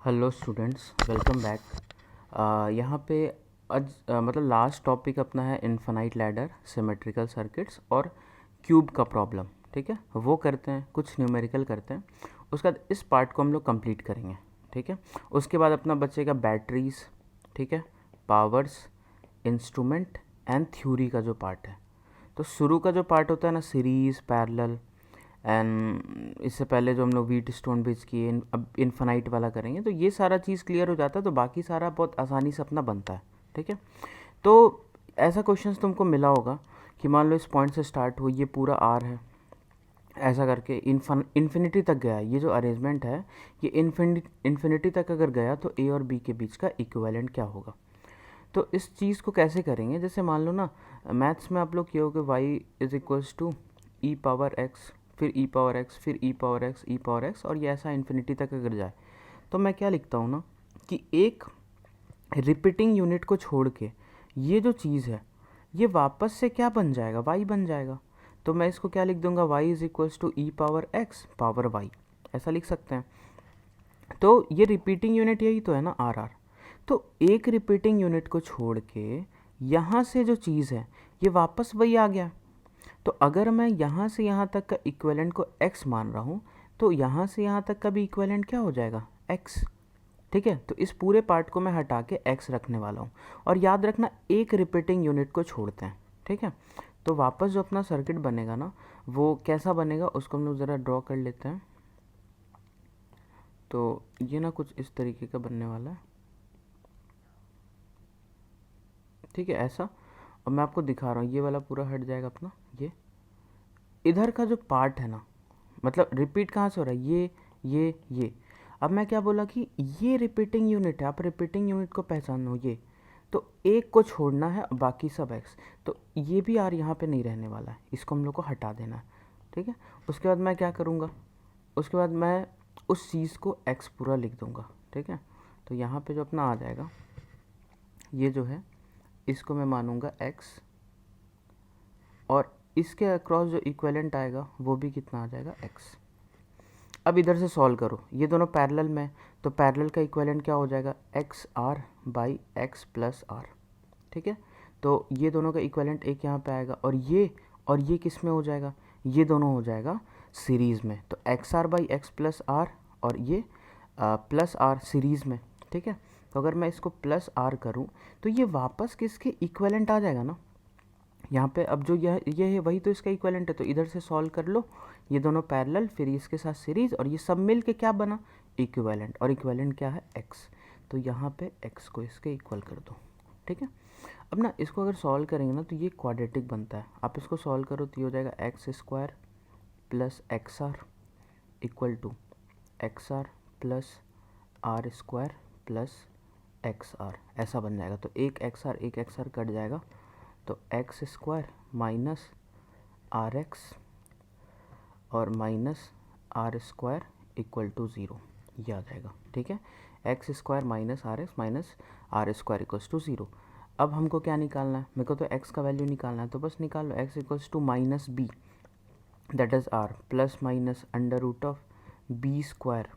Hello students, welcome back. यहाँ पे आज मतलब लास्ट टॉपिक अपना है इन्फिनाइट लैडर, सिमेट्रिकल सर्किट्स और क्यूब का प्रॉब्लम। ठीक है, वो करते हैं, कुछ न्यूमेरिकल करते हैं। उसके बाद इस पार्ट को हम लोग कंप्लीट करेंगे। ठीक है, उसके बाद अपना बचेगा बैटरीज, ठीक है, पावर्स, इंस्ट्रूमेंट एंड थ्योरी का जो पार्ट है। तो शुरू का जो पार्ट होता है ना, सीरीज़, पैरेलल एंड इससे पहले जो हम लोग व्हीट स्टोन ब्रिज किए, अब इन्फिनाइट वाला करेंगे। तो ये सारा चीज़ क्लियर हो जाता है तो बाकी सारा बहुत आसानी से अपना बनता है। ठीक है, तो ऐसा क्वेश्चन तुमको मिला होगा कि मान लो इस पॉइंट से स्टार्ट हो, ये पूरा आर है, ऐसा करके इन्फिनिटी तक गया। ये जो अरेंजमेंट है ये इन्फिनिटी तक अगर गया तो ए और बी के बीच का इक्विवेलेंट क्या होगा। तो इस चीज़ को कैसे करेंगे, जैसे मान लो ना मैथ्स में आप लोग किए हो कि y is equals to e power x, फिर ई पावर एक्स, फिर e power x, e power x, और ये ऐसा इन्फिनिटी तक अगर जाए तो मैं क्या लिखता हूँ ना कि एक रिपीटिंग यूनिट को छोड़ के ये जो चीज़ है ये वापस से क्या बन जाएगा, वाई बन जाएगा। तो मैं इसको क्या लिख दूंगा, y is equals to e power x power y, ऐसा लिख सकते हैं। तो ये रिपीटिंग यूनिट यही तो है ना, आर आर। तो एक रिपीटिंग यूनिट को छोड़ के यहाँ से जो चीज़ है ये वापस वही आ गया। तो अगर मैं यहाँ से यहाँ तक का इक्विवेलेंट को x मान रहा हूँ तो यहाँ से यहाँ तक का भी इक्विवेलेंट क्या हो जाएगा, x। ठीक है, तो इस पूरे पार्ट को मैं हटा के x रखने वाला हूँ। और याद रखना एक रिपीटिंग यूनिट को छोड़ते हैं। ठीक है, तो वापस जो अपना सर्किट बनेगा ना वो कैसा बनेगा उसको हम लोग ज़रा ड्रॉ कर लेते हैं। तो ये ना कुछ इस तरीके का बनने वाला है। ठीक है, ऐसा। और मैं आपको दिखा रहा हूँ, ये वाला पूरा हट जाएगा अपना। ये इधर का जो पार्ट है ना, मतलब रिपीट कहाँ से हो रहा है, ये। अब मैं क्या बोला कि ये रिपीटिंग यूनिट है, आप रिपीटिंग यूनिट को पहचानो। ये तो एक को छोड़ना है, बाकी सब एक्स। तो ये भी आर यहाँ पे नहीं रहने वाला है, इसको हम लोग को हटा देना है। ठीक है, उसके बाद मैं क्या करूँगा, उसके बाद मैं उस चीज़ को एक्स पूरा लिख दूँगा। ठीक है, तो यहाँ पे जो अपना आ जाएगा ये जो है इसको मैं मानूंगा एक्स, और इसके अक्रॉस जो इक्विवेलेंट आएगा वो भी कितना आ जाएगा, एक्स। अब इधर से सॉल्व करो, ये दोनों पैरेलल में, तो पैरेलल का इक्विवेलेंट क्या हो जाएगा, x r by x plus r. ठीक है, तो ये दोनों का इक्विवेलेंट एक यहाँ पे आएगा, और ये किस में हो जाएगा, ये दोनों हो जाएगा सीरीज़ में। तो x r by x plus r और ये प्लस आर सीरीज़ में। ठीक है, तो अगर मैं इसको प्लस आर करूँ तो ये वापस किसके इक्विवेलेंट आ जाएगा ना, यहाँ पे। अब जो ये है वही तो इसका इक्विवेलेंट है, तो इधर से सॉल्व कर लो, ये दोनों पैरेलल, फिर इसके साथ सीरीज, और ये सब मिल के क्या बना, इक्विवेलेंट। और इक्विवेलेंट क्या है, एक्स। तो यहाँ पे एक्स को इसके इक्वल कर दो। ठीक है, अब ना इसको अगर सॉल्व करेंगे ना तो ये क्वाड्रेटिक बनता है। आप इसको सॉल्व करो तो ये हो जाएगा x square plus x r equal to x r plus r square plus x r, ऐसा बन जाएगा। तो एक एक्स आर कट जाएगा, तो x square minus R X और minus R square equal to zero, ये आ जाएगा। ठीक है, X square minus R square equals to zero. अब हमको क्या निकालना है, मेरे को तो एक्स का वैल्यू निकालना है, तो बस निकाल लो, X equals to minus B that is R plus minus under root of B square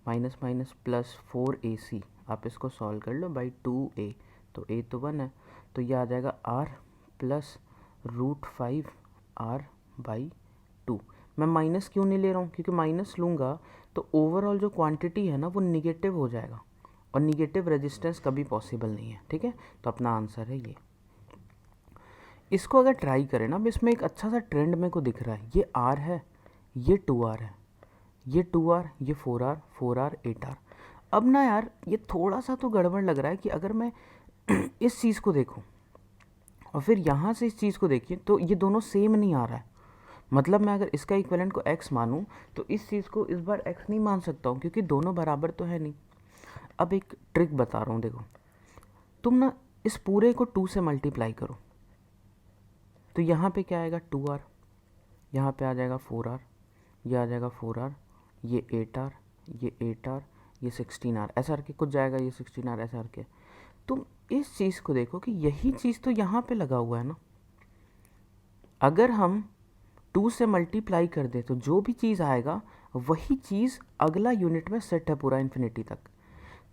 minus minus plus 4ac। आप इसको सॉल्व कर लो बाई 2a, तो a तो 1 है, तो ये आ जाएगा r plus root 5 r by 2। मैं माइनस क्यों नहीं ले रहा हूँ, क्योंकि माइनस लूँगा तो ओवरऑल जो क्वांटिटी है ना वो निगेटिव हो जाएगा, और निगेटिव रेजिस्टेंस कभी पॉसिबल नहीं है। ठीक है, तो अपना आंसर है ये। इसको अगर ट्राई करें ना, अब इसमें एक अच्छा सा ट्रेंड मेरे को दिख रहा है, ये r है, ये 2r है, ये 2r, ये 4r, 4r 8r। अब ना यार ये थोड़ा सा तो गड़बड़ लग रहा है कि अगर मैं इस चीज़ को देखूं और फिर यहाँ से इस चीज़ को देखिए तो ये दोनों सेम नहीं आ रहा है। मतलब मैं अगर इसका इक्विवेलेंट को x मानूं तो इस चीज़ को इस बार x नहीं मान सकता हूँ, क्योंकि दोनों बराबर तो है नहीं। अब एक ट्रिक बता रहा हूँ, देखो तुम ना इस पूरे को 2 से मल्टीप्लाई करो, तो यहाँ पे क्या आएगा 2r, यहाँ पे आ जाएगा 4r, ये आ जाएगा 4r, ये 8r, ये 8r, ये 16r, ऐसा करके कुछ जाएगा, ये 16r, ऐसा करके। तुम इस चीज़ को देखो कि यही चीज़ तो यहाँ पे लगा हुआ है ना। अगर हम 2 से मल्टीप्लाई कर दे तो जो भी चीज़ आएगा वही चीज़ अगला यूनिट में सेट है पूरा इन्फिनिटी तक।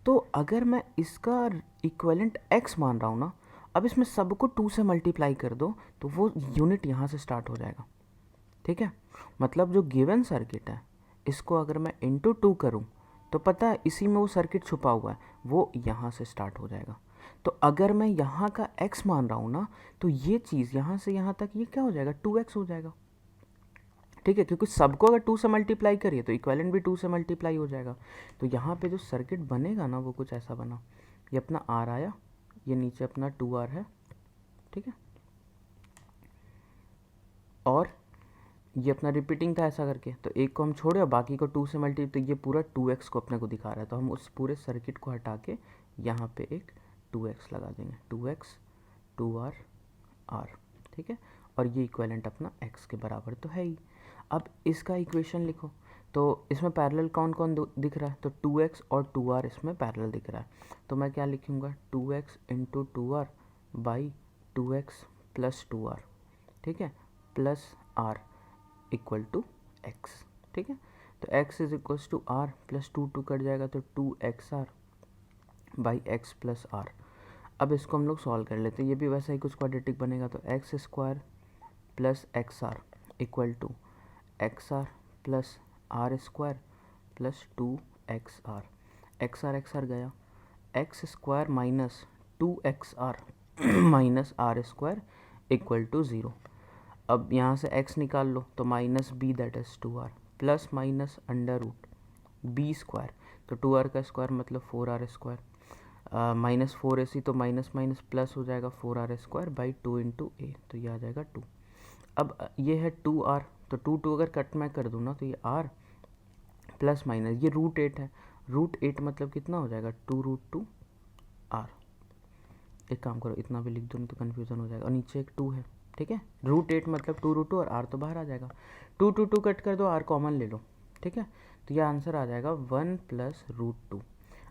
तो अगर मैं इसका इक्विवेलेंट x मान रहा हूँ ना, अब इसमें सबको 2 से मल्टीप्लाई कर दो तो वो यूनिट यहाँ से स्टार्ट हो जाएगा, ठीक है। मतलब जो गिवन सर्किट है इसको अगर मैं इंटू 2 करूँ तो पता है इसी में वो सर्किट छुपा हुआ है, वो यहाँ से स्टार्ट हो जाएगा। तो अगर मैं यहाँ का x मान रहा हूँ ना, तो ये चीज़ यहाँ से यहाँ तक ये क्या हो जाएगा, 2x हो जाएगा, ठीक है। क्योंकि सबको अगर 2 से मल्टीप्लाई करिए तो इक्विवेलेंट भी 2 से मल्टीप्लाई हो जाएगा। तो यहाँ पे जो सर्किट बनेगा ना वो कुछ ऐसा बना, ये अपना R आया, ये नीचे अपना 2R है, ठीक है, और ये अपना रिपीटिंग था ऐसा करके, तो एक को हम छोड़े और बाकी को 2 से मल्टी, तो ये पूरा 2x को अपने को दिखा रहा है। तो हम उस पूरे सर्किट को हटा के यहाँ पे एक 2x लगा देंगे, 2x 2R R, ठीक है। और ये इक्विवेलेंट अपना x के बराबर तो है ही। अब इसका इक्वेशन लिखो, तो इसमें पैरेलल कौन कौन दिख रहा है, तो 2x और 2R इसमें पैरेलल दिख रहा है। तो मैं क्या लिखूँगा, 2x into 2R by 2x plus 2R, ठीक है, plus R equal to x, ठीक है। तो x is equals to R plus 2 cut जाएगा तो 2xR by x plus R। अब इसको हम लोग सॉल्व कर लेते हैं, ये भी वैसा ही कुछ क्वाड्रेटिक बनेगा। तो x square plus XR equal to XR plus R square plus 2XR। XR गया, x square minus 2XR minus R square equal to 0। अब यहाँ से x निकाल लो तो minus b that is 2R plus minus under root b square, तो 2R का square मतलब 4R स्क्वायर, माइनस 4ac तो माइनस माइनस प्लस हो जाएगा 4R स्क्वायर बाई 2 इंटू ए, तो ये आ जाएगा 2। अब ये है 2R, तो 2 अगर कट मैं कर दूँ ना तो ये R प्लस माइनस ये रूट 8 है, रूट 8 मतलब कितना हो जाएगा 2√2R। एक काम करो इतना भी लिख दो नहीं तो कन्फ्यूज़न हो जाएगा, और नीचे एक 2 है, ठीक है। रूट 8 मतलब 2√2 और R तो बाहर आ जाएगा, 2 कट कर दो, R कॉमन ले लो, ठीक है। तो यह आंसर आ जाएगा 1 प्लस √2।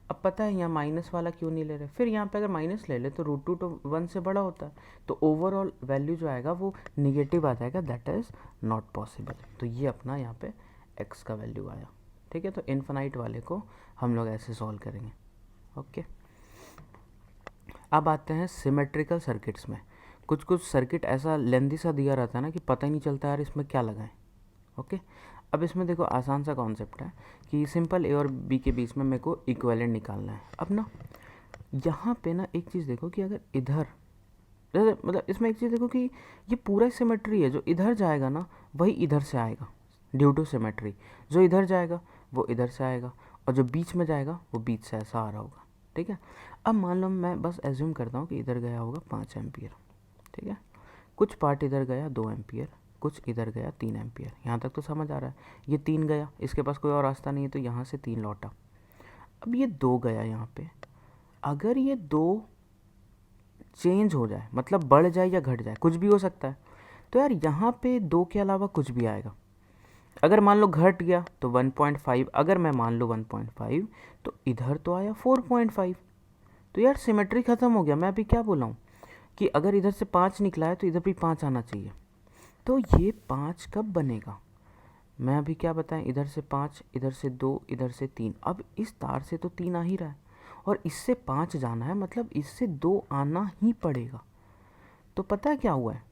अब पता है यहाँ माइनस वाला क्यों नहीं ले रहे, फिर यहाँ पे अगर माइनस ले ले तो √2 तो 1 से बड़ा होता है, तो ओवरऑल वैल्यू जो आएगा वो निगेटिव आ जाएगा, दैट इज़ नॉट पॉसिबल। तो ये अपना यहाँ पे x का वैल्यू आया, ठीक है। तो इन्फिनाइट वाले को हम लोग ऐसे सॉल्व करेंगे, ओके। अब आते हैं सिमेट्रिकल सर्किट्स में। कुछ कुछ सर्किट ऐसा लेंदी सा दिया रहता है ना कि पता ही नहीं चलता यार इसमें क्या लगाएं, ओके। अब इसमें देखो आसान सा कॉन्सेप्ट है कि सिंपल ए और बी के बीच में मेरे को इक्विवेलेंट निकालना है। अब ना यहाँ पे ना एक चीज़ देखो कि अगर इधर मतलब इसमें एक चीज़ देखो कि ये पूरा सिमेट्री है, जो इधर जाएगा ना वही इधर से आएगा, ड्यू टू सिमेट्री। जो इधर जाएगा वो इधर से आएगा, और जो बीच में जाएगा वो बीच से ऐसा आ रहा होगा, ठीक है। अब मान लो मैं बस एज्यूम करता हूँ कि इधर गया होगा 5 एम्पियर, ठीक है, कुछ पार्ट इधर गया 2 एम्पियर, कुछ इधर गया 3 एम्पियर। यहाँ तक तो समझ आ रहा है, ये 3 गया, इसके पास कोई और रास्ता नहीं है तो यहाँ से 3 लौटा। अब ये 2 गया यहाँ पे, अगर ये 2 चेंज हो जाए मतलब बढ़ जाए या घट जाए, कुछ भी हो सकता है, तो यार यहाँ पे 2 के अलावा कुछ भी आएगा। अगर मान लो घट गया तो 1.5, अगर मैं मान लो 1.5 तो इधर तो आया 4.5, तो यार सिमेट्री ख़त्म हो गया। मैं अभी क्या बोला हूँ कि अगर इधर से 5 निकला है तो इधर भी 5 आना चाहिए। तो ये 5 कब बनेगा, मैं अभी क्या बताएं, इधर से 5, इधर से 2, इधर से 3। अब इस तार से तो 3 आ ही रहा है और इससे 5 जाना है, मतलब इससे 2 आना ही पड़ेगा। तो पता है क्या हुआ है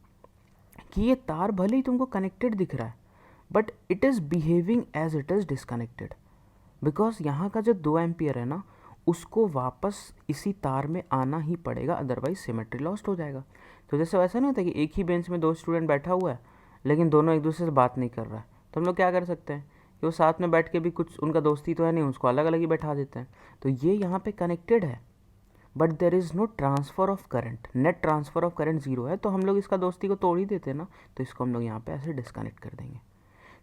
कि ये तार भले ही तुमको कनेक्टेड दिख रहा है but it is behaving as it is disconnected, because यहाँ का जो 2 एम्पियर है ना उसको वापस इसी तार में आना ही पड़ेगा, अदरवाइज सिमेट्री लॉस्ट हो जाएगा। तो जैसे वैसा नहीं होता कि एक ही बेंच में 2 स्टूडेंट बैठा हुआ है लेकिन दोनों एक दूसरे से बात नहीं कर रहा है, तो हम लोग क्या कर सकते हैं कि वो साथ में बैठ के भी कुछ उनका दोस्ती तो है नहीं, उसको अलग अलग ही बैठा देते हैं। तो ये यहाँ पे कनेक्टेड है but there is no transfer of current, net transfer of current 0 है, तो हम लोग इसका दोस्ती को तोड़ ही देते हैं ना, तो इसको हम लोग यहाँ पे ऐसे डिस्कनेक्ट कर देंगे।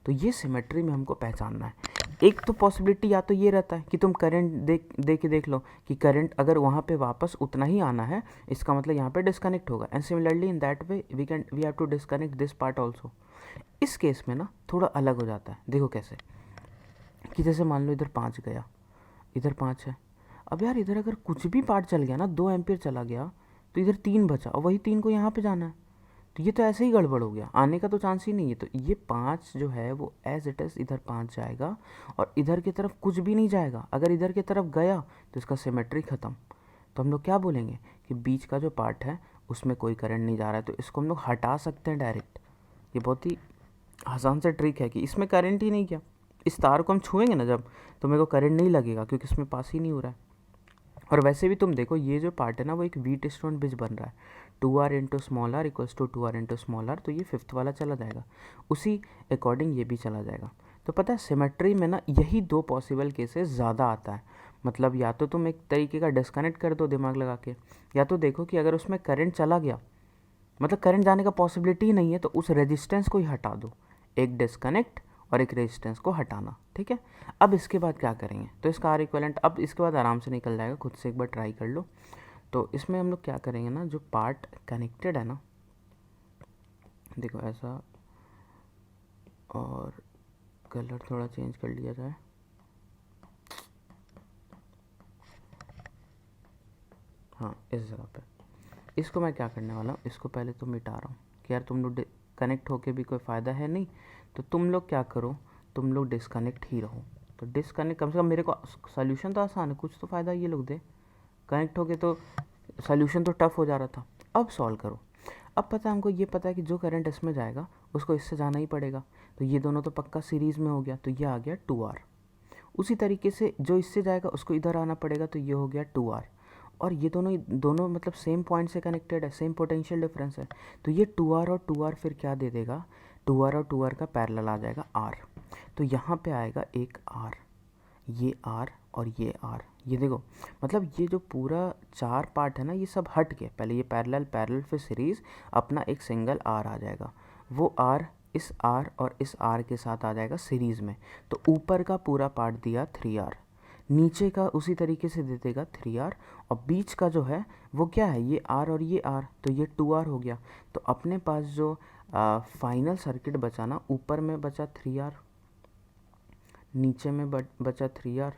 तो ये सिमेट्री में हमको पहचानना है। एक तो पॉसिबिलिटी या तो ये रहता है कि तुम करंट देख लो कि करंट अगर वहाँ पे वापस उतना ही आना है, इसका मतलब यहाँ पे डिस्कनेक्ट होगा, and similarly in that way we have to disconnect this part also. इस केस में ना थोड़ा अलग हो जाता है, देखो कैसे, कि जैसे मान लो इधर 5 गया, इधर 5 है। अब यार इधर अगर कुछ भी पार्ट चल गया ना, 2 एम्पियर चला गया तो इधर 3 बचा और वही 3 को यहाँ पे जाना है, तो ये तो ऐसे ही गड़बड़ हो गया, आने का तो चांस ही नहीं है। तो ये 5 जो है वो एज इट इज़ इधर 5 जाएगा और इधर की तरफ कुछ भी नहीं जाएगा। अगर इधर की तरफ गया तो इसका सिमेट्री ख़त्म। तो हम लोग क्या बोलेंगे कि बीच का जो पार्ट है उसमें कोई करंट नहीं जा रहा है, तो इसको हम लोग हटा सकते हैं डायरेक्ट। ये बहुत ही आसान से ट्रिक है कि इसमें करंट ही नहीं गया। इस तार को हम छुएंगे ना जब, तो मेरे को करंट नहीं लगेगा क्योंकि इसमें पास ही नहीं हो रहा है। और वैसे भी तुम देखो ये जो पार्ट है ना वो एक व्हीट स्टोन ब्रिज बन रहा है, 2r into small r equals to 2r into small r, तो ये फिफ्थ वाला चला जाएगा, उसी अकॉर्डिंग ये भी चला जाएगा। तो पता है सिमेट्री में ना यही दो पॉसिबल केसेस ज़्यादा आता है। मतलब या तो तुम एक तरीके का डिस्कनेक्ट कर दो दिमाग लगा के, या तो देखो कि अगर उसमें करंट चला गया, मतलब करंट जाने का पॉसिबिलिटी ही नहीं है, तो उस रेजिस्टेंस को ही हटा दो। एक डिस्कनेक्ट और एक रेजिस्टेंस को हटाना, ठीक है। अब इसके बाद क्या करेंगे, तो इसका आर इक्वलेंट अब इसके बाद आराम से निकल जाएगा, खुद से एक बार ट्राई कर लो। तो इसमें हम लोग क्या करेंगे ना, जो पार्ट कनेक्टेड है ना, देखो ऐसा, और कलर थोड़ा चेंज कर लिया जाए, हाँ इस जगह पे। इसको मैं क्या करने वाला हूँ, इसको पहले तो मिटा रहा हूँ कि यार तुम लोग कनेक्ट होके भी कोई फ़ायदा है नहीं, तो तुम लोग क्या करो, तुम लोग डिस्कनेक्ट ही रहो। तो डिस्कनेक्ट, कम से कम मेरे को सोल्यूशन तो आसान है, कुछ तो फ़ायदा ये लोग दे। कनेक्ट होके तो सोल्यूशन तो टफ हो जा रहा था, अब सॉल्व करो। अब पता है हमको, ये पता है कि जो करंट इसमें जाएगा उसको इससे जाना ही पड़ेगा, तो ये दोनों तो पक्का सीरीज़ में हो गया, तो ये आ गया 2r। उसी तरीके से जो इससे जाएगा उसको इधर आना पड़ेगा, तो ये हो गया 2r। और ये दोनों दोनों मतलब सेम पॉइंट से कनेक्टेड है, सेम पोटेंशियल डिफरेंस है, तो ये 2r और 2r फिर क्या दे देगा, 2r और 2r का पैरेलल आ जाएगा r। तो यहाँ पे आएगा एक r, ये r और ये r, ये देखो, मतलब ये जो पूरा 4 पार्ट है ना ये सब हट के, पहले ये पैरेलल पैरेलल फिर सीरीज़, अपना एक सिंगल r आ जाएगा। वो r इस r और इस r के साथ आ जाएगा सीरीज़ में। तो ऊपर का पूरा पार्ट दिया 3r, नीचे का उसी तरीके से दे देगा 3r, और बीच का जो है वो क्या है, ये r और ये r, तो ये 2r हो गया। तो अपने पास जो फाइनल सर्किट बचा ना, ऊपर में बचा 3r, नीचे में बचा 3r,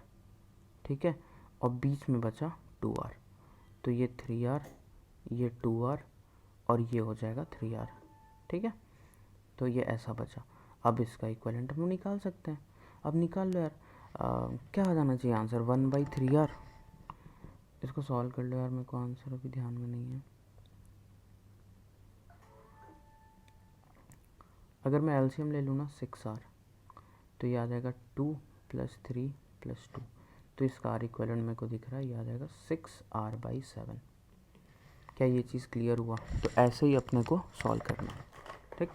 ठीक है, और बीच में बचा 2r। तो ये 3r, ये 2r, और ये हो जाएगा 3r, ठीक है। तो ये ऐसा बचा। अब इसका इक्विवेलेंट हम लोग निकाल सकते हैं। अब निकाल लो यार, क्या आ जाना चाहिए आंसर, 1/3r। इसको सॉल्व कर लो यार, मेरे को आंसर अभी ध्यान में नहीं है। अगर मैं एलसीएम ले लूँ ना 6r, तो ये आ जाएगा 2 + 3 + 2, तो इसका आर इक्विवेलेंट मेरे को दिख रहा है, ये आ जाएगा 6r/7। क्या ये चीज़ क्लियर हुआ? तो ऐसे ही अपने को सॉल्व करना है, ठीक।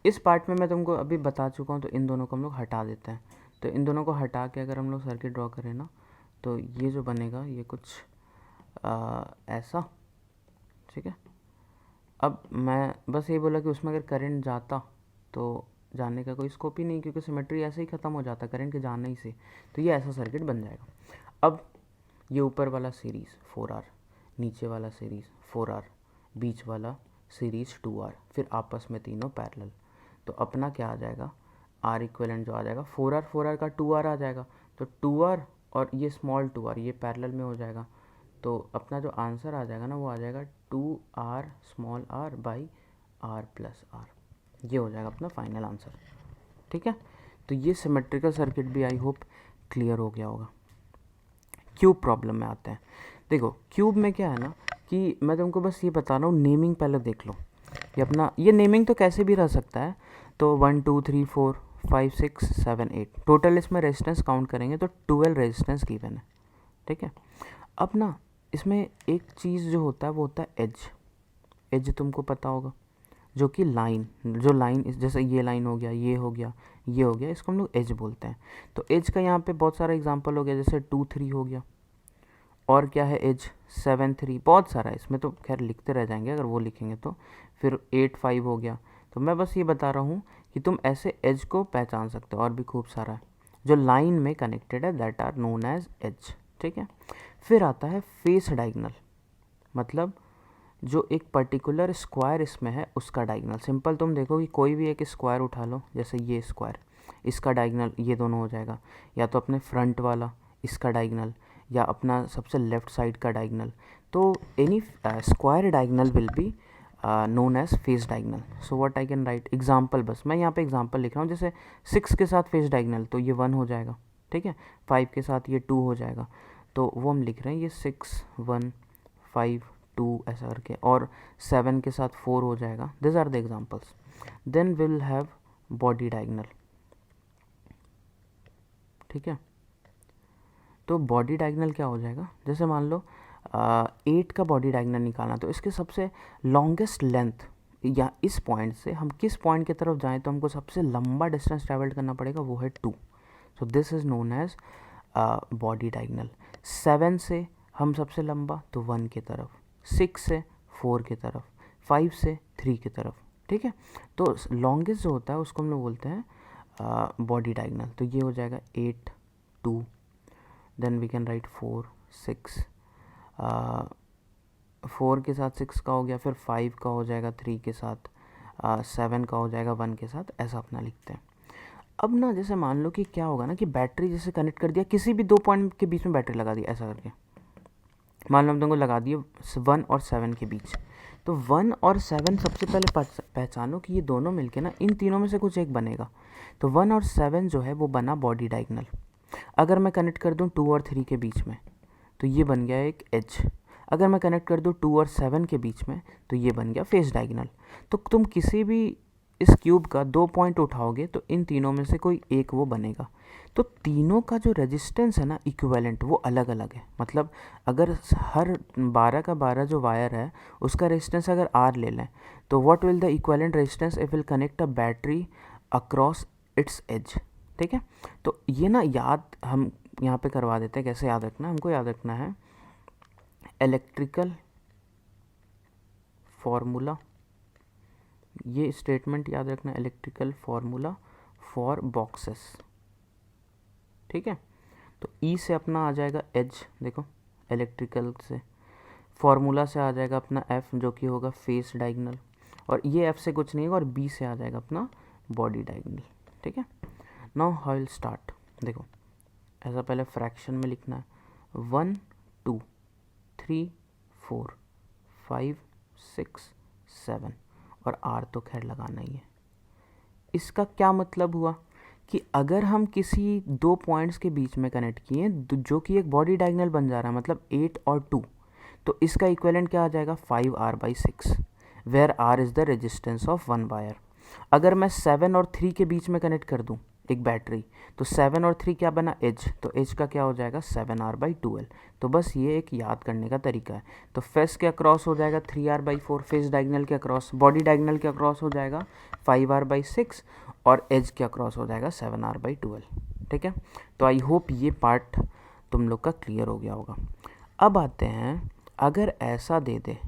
इस पार्ट में मैं तुमको अभी बता चुका हूँ, तो इन दोनों को हम लोग हटा देते हैं। तो इन दोनों को हटा के अगर हम लोग सर्किट ड्रॉ करें ना, तो ये जो बनेगा ये कुछ ऐसा, ठीक है। अब मैं बस ये बोला कि उसमें अगर करंट जाता तो जाने का कोई स्कोप ही नहीं, क्योंकि सिमेट्री ऐसे ही ख़त्म हो जाता करंट के जाने ही से। तो ये ऐसा सर्किट बन जाएगा। अब ये ऊपर वाला सीरीज़ 4r, नीचे वाला सीरीज़ 4r, बीच वाला सीरीज़ 2r, फिर आपस में तीनों पैरेलल। तो अपना क्या आ जाएगा, आर इक्विवेलेंट जो आ जाएगा 4r का 2r आ जाएगा, तो 2r और ये स्मॉल 2r ये पैरेलल में हो जाएगा। तो अपना जो आंसर आ जाएगा ना वो आ जाएगा 2r small r by r + r, ये हो जाएगा अपना फाइनल आंसर, ठीक है। तो ये सिमेट्रिकल सर्किट भी आई होप क्लियर हो गया होगा। क्यूब प्रॉब्लम में आते हैं। देखो क्यूब में क्या है ना कि मैं तुमको बस ये बता रहा हूँ, नेमिंग पहले देख लो। ये अपना ये नेमिंग तो कैसे भी रह सकता है, तो 1 2 3 4 5 6 7 8 टोटल इसमें रेजिस्टेंस काउंट करेंगे तो 12 रेजिस्टेंस गिवन है, ठीक है। अब ना इसमें एक चीज़ जो होता है वो होता है एज। एज तुमको पता होगा, जो कि लाइन, जो लाइन जैसे ये लाइन हो गया, ये हो गया, ये हो गया, इसको हम लोग एज बोलते हैं। तो एज का यहाँ पे बहुत सारा एग्जांपल हो गया, जैसे 2 3 हो गया, और क्या है एज 7 3, बहुत सारा है इसमें, तो खैर लिखते रह जाएंगे अगर वो लिखेंगे तो। फिर 8 5 हो गया। तो मैं बस ये बता रहा हूँ कि तुम ऐसे एज को पहचान सकते हो, और भी खूब सारा है जो लाइन में कनेक्टेड है, that are known as edge, ठीक है। फिर आता है फेस डायगोनल, मतलब जो एक पर्टिकुलर स्क्वायर इसमें है उसका डायगोनल। सिंपल तुम देखो कि कोई भी एक स्क्वायर उठा लो, जैसे ये स्क्वायर, इसका डायगोनल ये दोनों हो जाएगा, या तो अपने फ्रंट वाला इसका डायगोनल, या अपना सबसे लेफ़्ट साइड का डायगोनल। तो any square diagonal will be known as face diagonal. So what I can write example, बस मैं यहाँ पे एग्जाम्पल लिख रहा हूँ. जैसे 6 के साथ फेस डायगोनल तो ये 1 हो जाएगा, ठीक है. 5 के साथ ये 2 हो जाएगा, तो वो हम लिख रहे हैं ये 6 1 5 2 ऐसा करके. और 7 के साथ 4 हो जाएगा. This are the examples. Then will have body diagonal, ठीक है. तो बॉडी डायगोनल क्या हो जाएगा, जैसे मान लो 8 का बॉडी डायगोनल निकालना, तो इसके सबसे लॉन्गेस्ट लेंथ या इस पॉइंट से हम किस पॉइंट की तरफ जाएं तो हमको सबसे लंबा डिस्टेंस ट्रैवल करना पड़ेगा, वो है 2. So this is known as body diagonal. 7 से हम सबसे लंबा तो 1 की तरफ, 6 से 4 की तरफ, 5 से 3 की तरफ, ठीक है. तो लॉन्गेस्ट जो होता है उसको हम लोग बोलते हैं बॉडी डायगोनल. तो ये हो जाएगा 8 2, देन वी कैन राइट 4 6, 4 के साथ 6 का हो गया, फिर 5 का हो जाएगा 3 के साथ, 7 का हो जाएगा 1 के साथ, ऐसा अपना लिखते हैं. अब ना जैसे मान लो कि क्या होगा ना कि बैटरी जैसे कनेक्ट कर दिया, किसी भी 2 पॉइंट के बीच में बैटरी लगा दी ऐसा करके, मान लो हम तुमको लगा दिए 1 और 7 के बीच. तो 1 और 7 सबसे पहले पहचानो कि ये दोनों मिलके ना इन तीनों में से कुछ एक बनेगा. तो 1 और 7 जो है वो बना बॉडी डायगोनल. अगर मैं कनेक्ट कर दूँ 2 और 3 के बीच में तो ये बन गया एक एज. अगर मैं कनेक्ट कर दूँ 2 और 7 के बीच में तो ये बन गया फेस डायगोनल. तो तुम किसी भी इस क्यूब का 2 पॉइंट उठाओगे तो इन तीनों में से कोई एक वो बनेगा. तो तीनों का जो रेजिस्टेंस है ना इक्विवेलेंट, वो अलग अलग है. मतलब अगर हर 12 का 12 जो वायर है उसका रेजिस्टेंस अगर R ले लें तो what will the equivalent resistance if will connect a battery across its edge, ठीक है. तो ये ना याद हम यहाँ पे करवा देते हैं. कैसे याद रखना, हमको याद रखना है इलेक्ट्रिकल फॉर्मूला. ये स्टेटमेंट याद रखना, इलेक्ट्रिकल फॉर्मूला फॉर बॉक्सेस, ठीक है. तो ई से अपना आ जाएगा एज, देखो इलेक्ट्रिकल से, फॉर्मूला से आ जाएगा अपना एफ जो कि होगा फेस डायगोनल, और ये एफ से कुछ नहीं होगा, और बी से आ जाएगा अपना बॉडी डायगोनल, ठीक है. नाउ हाउ विल स्टार्ट, देखो ऐसा पहले फ्रैक्शन में लिखना है. 1 2 3 4 5 6 7, और R तो खैर लगाना ही है. इसका क्या मतलब हुआ कि अगर हम किसी 2 पॉइंट्स के बीच में कनेक्ट किए जो कि एक बॉडी डायगोनल बन जा रहा है, मतलब 8 और 2, तो इसका इक्विवेलेंट क्या आ जाएगा 5R/6, where R is the resistance of 1 wire. अगर मैं 7 और 3 के बीच में कनेक्ट कर दूं एक बैटरी, तो 7 और 3 क्या बना एज, तो एज का क्या हो जाएगा 7R/12. तो बस ये एक याद करने का तरीका है. तो फेस के अक्रॉस हो जाएगा 3R/4, फेस डायगोनल के अक्रॉस, बॉडी डायगोनल के अक्रॉस हो जाएगा 5R/6, और एज के अक्रॉस हो जाएगा 7R/12, ठीक है. तो आई होप ये पार्ट तुम लोग का क्लियर हो गया होगा. अब आते हैं, अगर ऐसा दे दे,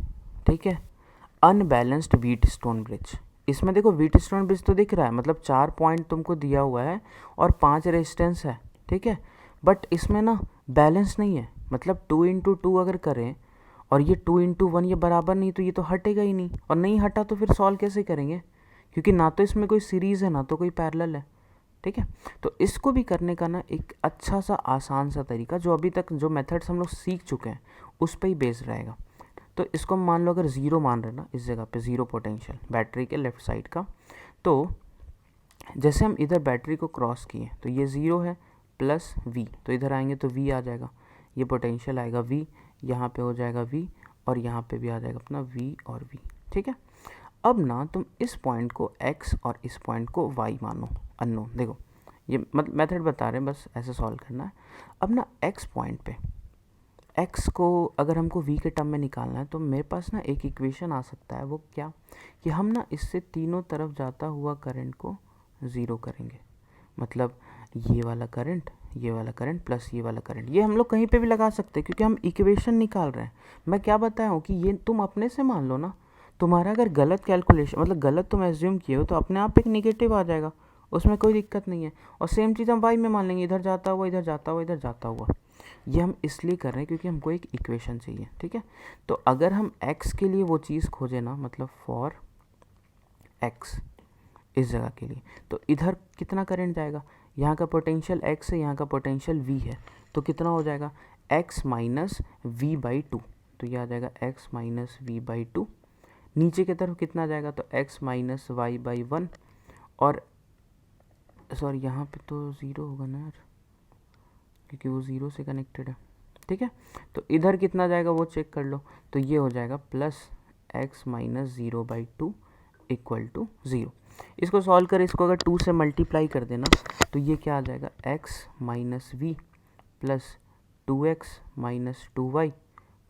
ठीक है, अनबैलेंस्ड व्हीट स्टोन ब्रिज. इसमें देखो व्हीट स्टोन ब्रिज तो दिख रहा है, मतलब 4 पॉइंट तुमको दिया हुआ है और 5 रेजिस्टेंस है, ठीक है. बट इसमें ना बैलेंस नहीं है, मतलब 2 × 2 अगर करें और ये 2 × 1 ये बराबर नहीं, तो ये तो हटेगा ही नहीं, और नहीं हटा तो फिर सॉल्व कैसे करेंगे, क्योंकि ना तो इसमें कोई सीरीज़ है ना तो कोई पैरेलल है, ठीक है. तो इसको भी करने का ना एक अच्छा सा आसान सा तरीका, जो अभी तक जो मेथड्स हम लोग सीख चुके हैं उस पर ही बेस्ड रहेगा. तो इसको हम मान लो अगर 0 मान रहे ना, इस जगह पे 0 पोटेंशियल बैटरी के लेफ़्ट साइड का, तो जैसे हम इधर बैटरी को क्रॉस किए तो ये 0 है प्लस V, तो इधर आएंगे तो V आ जाएगा, ये पोटेंशियल आएगा V, यहाँ पे हो जाएगा V, और यहाँ पे भी आ जाएगा अपना V और V, ठीक है. अब ना तुम इस पॉइंट को X और इस पॉइंट को Y मानो अननोन. देखो ये मतलब मेथड बता रहे हैं, बस ऐसे सॉल्व करना है. अब ना X पॉइंट पे x को अगर हमको v के टर्म में निकालना है तो मेरे पास ना एक इक्वेशन आ सकता है. वो क्या कि हम ना इससे तीनों तरफ जाता हुआ करंट को ज़ीरो करेंगे. मतलब ये वाला करंट प्लस ये वाला करंट, ये हम लोग कहीं पे भी लगा सकते हैं क्योंकि हम इक्वेशन निकाल रहे हैं. मैं क्या बताया हूँ कि ये तुम अपने से मान लो ना, तुम्हारा अगर गलत कैलकुलेशन मतलब गलत तुम एज्यूम किए हो तो अपने आप एक नेगेटिव आ जाएगा, उसमें कोई दिक्कत नहीं है. और सेम चीज़ हम वाई में मान लेंगे, इधर जाता हुआ इधर जाता हुआ इधर जाता हुआ. ये हम इसलिए कर रहे हैं क्योंकि हमको एक इक्वेशन चाहिए, ठीक है. तो अगर हम x के लिए वो चीज़ खोजें ना, मतलब फॉर x इस जगह के लिए, तो इधर कितना करंट जाएगा, यहाँ का पोटेंशियल x है, यहाँ का पोटेंशियल v है, तो कितना हो जाएगा x - v/2. तो ये आ जाएगा x minus we by two. नीचे की तरफ कितना आ जाएगा, no x minus y by one, और सॉरी यहाँ पे तो ज़ीरो होगा ना यार, क्योंकि वो ज़ीरो से कनेक्टेड है। ठीक है, तो इधर कितना जाएगा वो चेक कर लो, तो ये हो जाएगा plus x minus zero by two equal to zero. इसको सॉल्व कर, इसको अगर 2 से मल्टीप्लाई कर देना तो ये क्या आ जाएगा, x minus V plus 2x minus 2y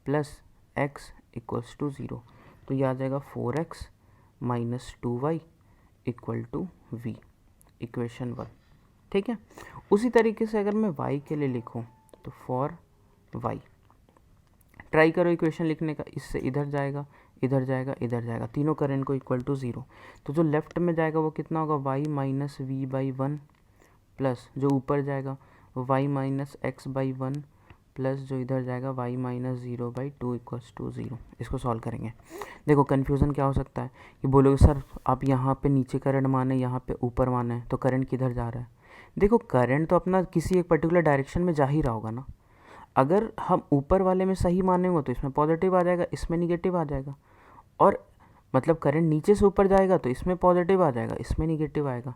plus x equals to zero. तो ये आ जाएगा 4x minus 2y equal to V, equation 1। ठीक है, उसी तरीके से अगर मैं y के लिए लिखूं तो फॉर y, ट्राई करो इक्वेशन लिखने का, इससे इधर जाएगा, इधर जाएगा, इधर जाएगा, तीनों करंट को इक्वल टू ज़ीरो। तो जो लेफ्ट में जाएगा वो कितना होगा, y minus we by one plus जो ऊपर जाएगा y minus x by one plus जो इधर जाएगा y minus zero by two equals to zero. इसको सॉल्व करेंगे। देखो कन्फ्यूज़न क्या हो सकता है कि बोलोगे सर आप यहाँ पे नीचे करंट माने, यहाँ पे ऊपर माने, तो करंट किधर जा रहा है। देखो करंट तो अपना किसी एक पर्टिकुलर डायरेक्शन में जा ही रहा होगा ना। अगर हम ऊपर वाले में सही मानेंगे तो इसमें पॉजिटिव आ जाएगा, इसमें निगेटिव आ जाएगा, और मतलब करंट नीचे से ऊपर जाएगा तो इसमें पॉजिटिव आ जाएगा, इसमें निगेटिव आएगा।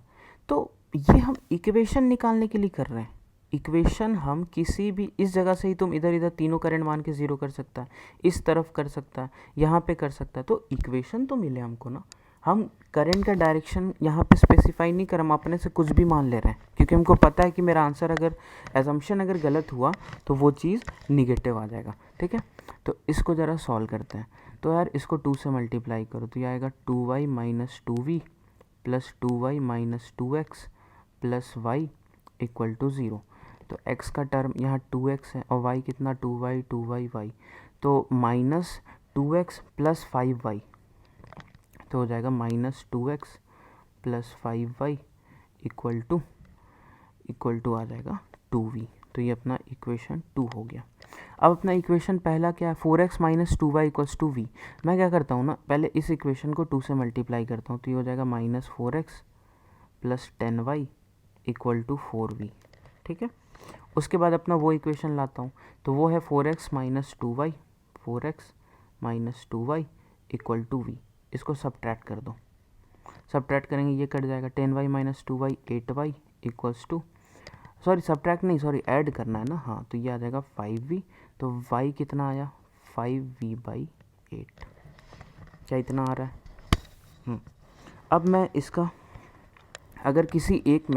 तो ये हम इक्वेशन निकालने के लिए कर रहे हैं। इक्वेशन हम किसी भी, इस जगह से ही तुम इधर इधर तीनों करंट मान के ज़ीरो कर सकता है, इस तरफ कर सकता है, यहाँ पे कर सकता है, तो इक्वेशन तो मिले हमको ना। हम करंट का डायरेक्शन यहाँ पे स्पेसिफाई नहीं कर, हम अपने से कुछ भी मान ले रहे हैं, क्योंकि हमको पता है कि मेरा आंसर अगर एजम्पशन अगर गलत हुआ तो वो चीज़ निगेटिव आ जाएगा। ठीक है, तो इसको ज़रा सॉल्व करते हैं। तो यार इसको 2 से मल्टीप्लाई करो तो ये आएगा 2y minus 2v plus 2y minus 2x plus y equal to zero. तो x का टर्म यहाँ 2x है और y कितना 2y, तो माइनस 2x प्लस 5y, तो हो जाएगा minus 2x plus 5y equal to आ जाएगा 2v। तो ये अपना इक्वेशन 2 हो गया। अब अपना इक्वेशन पहला क्या है, 4x minus 2y equals to we. मैं क्या करता हूँ ना, पहले इस इक्वेशन को 2 से मल्टीप्लाई करता हूँ, तो ये हो जाएगा minus 4x plus 10y equal to 4v। ठीक है, उसके बाद अपना वो इक्वेशन लाता हूँ, तो वो है 4x minus 2y, 4x minus 2y equal to v। इसको सब्ट्रैक्ट कर दो, सब्ट्रैक्ट करेंगे ये कट जाएगा, 10y minus 2y 8y equals to, sorry subtract नहीं, सॉरी ऐड करना है ना, हाँ, तो ये आ जाएगा 5v। तो y कितना आया 5v बाई 8, क्या इतना आ रहा है। अब मैं इसका अगर किसी एक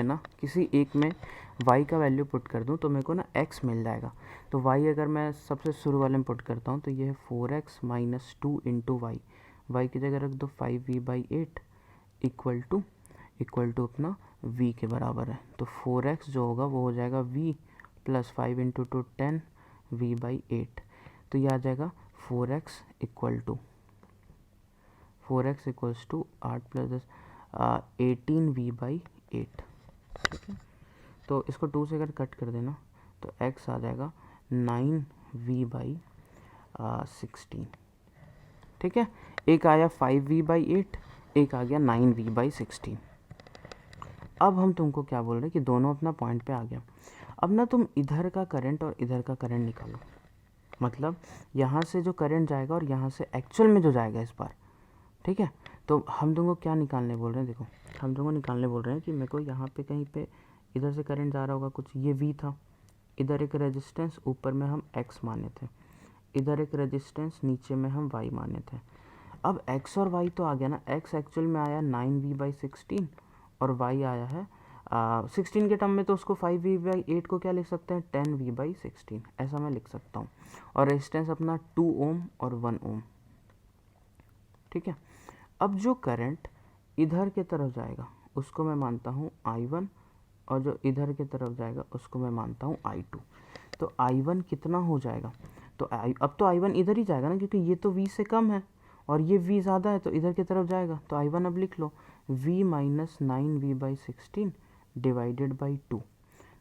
में y का वैल्यू पुट कर दूं तो मेरे को ना x मिल जाएगा। तो y अगर मैं सबसे शुरू वाले में पुट करता हूं तो ये है 4x माइनस 2 इंटू y की जगह रख दो 5v बाई 8 इक्वल टू अपना v के बराबर है। तो 4x जो होगा वो हो जाएगा v plus 5 into 2 10 v by 8। तो ये आ जाएगा 4x equals to 8 plus 10 18v by 8। ठीक है, तो इसको 2 से अगर कट कर देना तो x आ जाएगा 9v बाई 16। ठीक है, एक आया 5v बाई 8, एक आ गया 9v बाई 16। अब हम तुमको क्या बोल रहे हैं कि दोनों अपना पॉइंट पे आ गया। अब ना तुम इधर का करंट और इधर का करंट निकालो, मतलब यहाँ से जो करंट जाएगा और यहाँ से एक्चुअल में जो जाएगा इस बार। ठीक है, तो हम तुमको क्या निकालने बोल रहे हैं, देखो हम तुमको निकालने बोल रहे हैं कि मेरे को यहाँ पे कहीं पे इधर से करंट जा रहा होगा कुछ, ये v था, इधर एक रेजिस्टेंस ऊपर में हम x माने थे, इधर एक रेजिस्टेंस नीचे में हम y माने थे। अब x और y तो आ गया ना, x एक्चुअल में आया 9v बाई 16 और y आया है 16 के टर्म में, तो उसको 5v बाई 8 को क्या लिख सकते हैं 10v बाई 16, ऐसा मैं लिख सकता हूँ। और रेजिस्टेंस अपना 2 ओम और 1 ओम। ठीक है, अब जो करंट इधर के तरफ जाएगा उसको मैं मानता हूँ I1, और जो इधर की तरफ जाएगा उसको मैं मानता हूँ I2। तो I1 कितना हो जाएगा, तो अब तो I1 इधर ही जाएगा ना, क्योंकि ये तो V से कम है और ये V ज़्यादा है, तो इधर की तरफ जाएगा। तो I1 अब लिख लो V minus 9v by 16 divided by 2,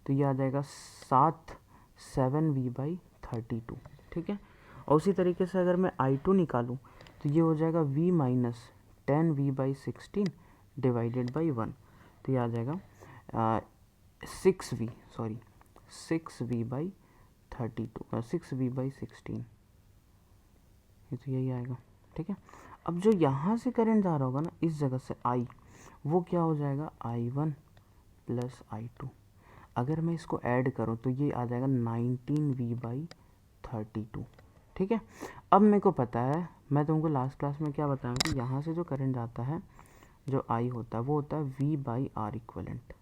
तो ये आ जाएगा 7v बाई 32। ठीक है, और उसी तरीके से अगर मैं I2 निकालूँ तो ये हो जाएगा v minus 10v by 16 divided by 1, तो ये आ जाएगा 6v बाई 32, 6v बाई 16। ये तो यही आएगा, ठीक है। अब जो यहाँ से करंट जा रहा होगा ना इस जगह से आई, वो क्या हो जाएगा I1 प्लस I2। अगर मैं इसको ऐड करूँ तो ये आ जाएगा 19V/32, ठीक है। अब मेरे को पता है, मैं तुमको लास्ट क्लास में क्या बताया कि यहाँ से जो करंट जाता है जो I होता है वो होता है V/R इक्वलेंट,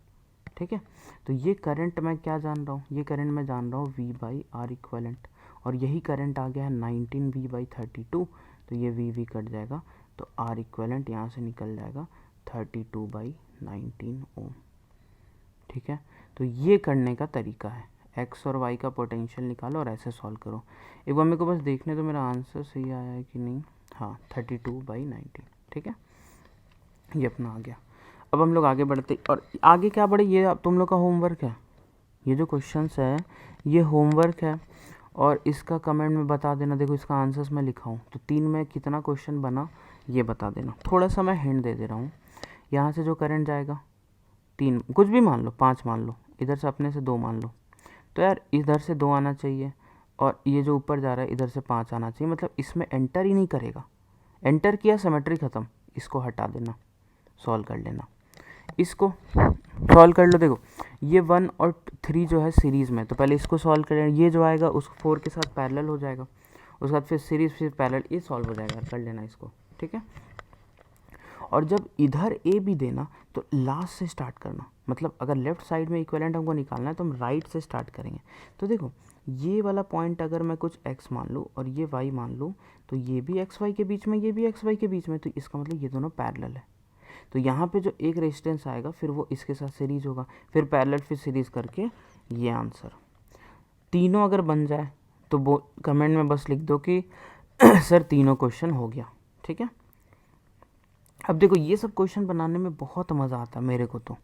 ठीक है। तो ये करंट मैं क्या जान रहा हूँ, ये करंट मैं जान रहा हूँ V/R इक्वलेंट, और यही करंट आ गया है 19V/32, तो ये V कट जाएगा, तो R इक्वलेंट यहाँ से निकल जाएगा 32/19 ओम, ठीक है। तो ये करने का तरीका है, एक्स और वाई का पोटेंशियल निकालो और ऐसे सॉल्व करो। एक बार मेरे को बस देखने तो मेरा आंसर सही आया है कि नहीं। हाँ 32/19, ठीक है, ये अपना आ गया। अब हम लोग आगे बढ़ते, और आगे क्या बढ़े ये अब तुम लोग का होमवर्क है, ये जो क्वेश्चंस है ये होमवर्क है, और इसका कमेंट में बता देना। देखो इसका आंसर्स मैं लिखा हूँ, तो 3 में कितना क्वेश्चन बना ये बता देना। थोड़ा सा मैं हिंट दे रहा हूँ, यहाँ से जो करंट जाएगा 3, कुछ भी मान लो 5 मान लो, इधर से अपने से 2 मान लो, तो यार इधर से 2 आना चाहिए, और ये जो ऊपर जा रहा है इधर से 5 आना चाहिए, मतलब इसमें एंटर ही नहीं करेगा। एंटर किया सिमेट्री ख़त्म, इसको हटा देना, सॉल्व कर लेना, इसको सॉल्व कर लो। देखो ये 1 और 3 जो है सीरीज़ में, तो पहले इसको सॉल्व कर लेना, ये जो आएगा उस 4 के साथ पैरेलल हो जाएगा, उसके बाद फिर सीरीज़ फिर पैरेलल, ये सॉल्व हो जाएगा, कर लेना इसको, ठीक है। और जब इधर ए भी देना तो लास्ट से स्टार्ट करना, मतलब अगर लेफ्ट साइड में इक्विवेलेंट हमको निकालना है तो हम राइट से स्टार्ट करेंगे। तो देखो ये वाला पॉइंट अगर मैं कुछ x मान लूँ और ये y मान लूँ, तो ये भी एक्स वाई के बीच में, ये भी एक्स वाई के बीच में, तो इसका मतलब ये दोनों पैरेलल है। तो यहाँ पे जो एक रेजिस्टेंस आएगा फिर वो इसके साथ सीरीज होगा, फिर पैरेलल, फिर सीरीज करके ये आंसर तीनों अगर बन जाए तो वो कमेंट में बस लिख दो कि सर तीनों क्वेश्चन हो गया, ठीक है। अब देखो ये सब क्वेश्चन बनाने में बहुत मज़ा आता है मेरे को तो,